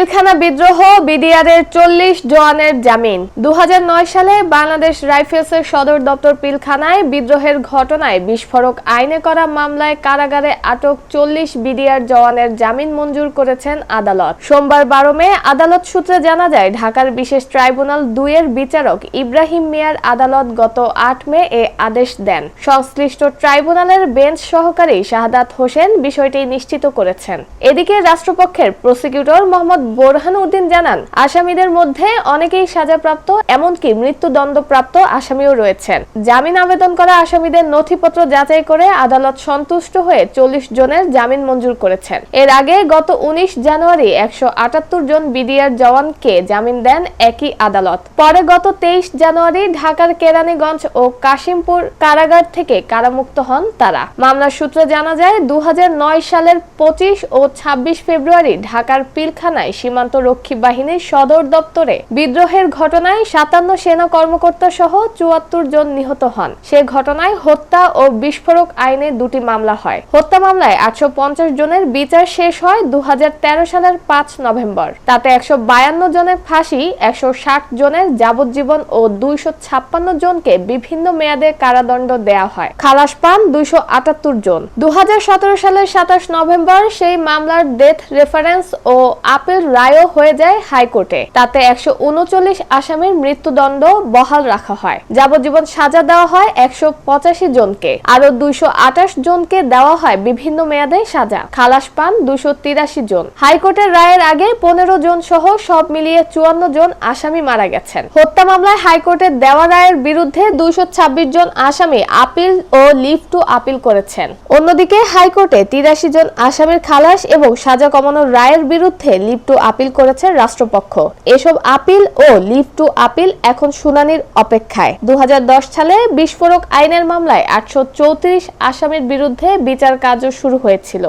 পিলখানা বিদ্রোহ, বিডিআরের 40 জওয়ানের জামিন। 2009 সালে বাংলাদেশ রাইফেলসের সদর দপ্তর পিলখানায় বিদ্রোহের ঘটনায় বিস্ফোরক আইনে করা মামলায় কারাগারে আটক 40 বিডিআর জওয়ানের জামিন মঞ্জুর করেছেন আদালত। সোমবার 12 মে আদালত সূত্রে জানা যায়, ঢাকার বিশেষ ট্রাইব্যুনাল 2 এর বিচারক ইব্রাহিম মিয়ার আদালত গত 8 মে এ আদেশ দেন। সংশ্লিষ্ট ট্রাইব্যুনালের বেঞ্চ সহকারী শাহাদাত হোসেন বিষয়টি নিশ্চিত করেছেন। এদিকে রাষ্ট্রপক্ষের প্রসিকিউটর মোহাম্মদ বোরহান উদ্দিন জানান, আসামিদের মধ্যে অনেকেই সাজাপ্রাপ্ত, এমনকি মৃত্যুদণ্ডপ্রাপ্ত আসামিও রয়েছেন। জামিন আবেদন করা আসামিদের নথিপত্র যাচাই করে আদালত সন্তুষ্ট হয়ে 40 জনের জামিন মঞ্জুর করেছেন। এর আগে গত 19 জানুয়ারি 178 জন বিডিআর জওয়ানকে জামিন দেন একই আদালত। পরে গত 23 জানুয়ারি ঢাকার কেরানীগঞ্জ ও কাশিমপুর কারাগার থেকে কারামুক্ত হন তারা। মামলার সূত্রে জানা যায়, 2009 সালের 25 ও 26 ফেব্রুয়ারি ঢাকার পিলখানায় সীমান্ত রক্ষী বাহিনীর সদর দপ্তরে বিদ্রোহের ঘটনায় 57 সেনা কর্মকর্তা সহ 74 জন নিহত হন। সে ঘটনায় হত্যা ও বিস্ফোরক আইনে 2টি মামলা হয়। হত্যা মামলায় 850 জনের বিচার শেষ হয় 2013 সালের 5 নভেম্বর। তাতে 152 জনের ফাঁসি, 160 জনের যাবজ্জীবন ও 256 জনকে বিভিন্ন মেয়াদে কারাদণ্ড দেয়া হয়। খালাস পান 278 জন। 2017 সালের 27 নভেম্বর সেই মামলার ডেথ রেফারেন্স ও আপিল রায়ও হয়ে যায় হাইকোর্টে। তাতে 139 আসামির মৃত্যুদণ্ড বহাল রাখা হয়। যাবজ্জীবন সাজা দেওয়া হয় 185 জনকে। আরো 228 জনকে দেওয়া হয় বিভিন্ন মেয়াদে সাজা। খালাস পান 283 জন। হাইকোর্টের রায়ের আগে 15 জন সহ সব মিলিয়ে 54 জন আসামি মারা গেছেন। হত্যা মামলায় হাইকোর্টের দেওয়া রায়ের বিরুদ্ধে 226 জন আসামি আপিল ও লিভ টু আপিল করেছেন। অন্যদিকে হাইকোর্টে 83 জন আসামির খালাস এবং সাজা কমানোর রায়ের বিরুদ্ধে লিভ টু আপিল করেছে রাষ্ট্রপক্ষ। এসব আপিল ও লিভ টু আপিল এখন শুনানির অপেক্ষায়। 2010 সালে বিস্ফোরক আইনের মামলায় 834 আসামির বিরুদ্ধে বিচার কার্য শুরু হয়েছিল।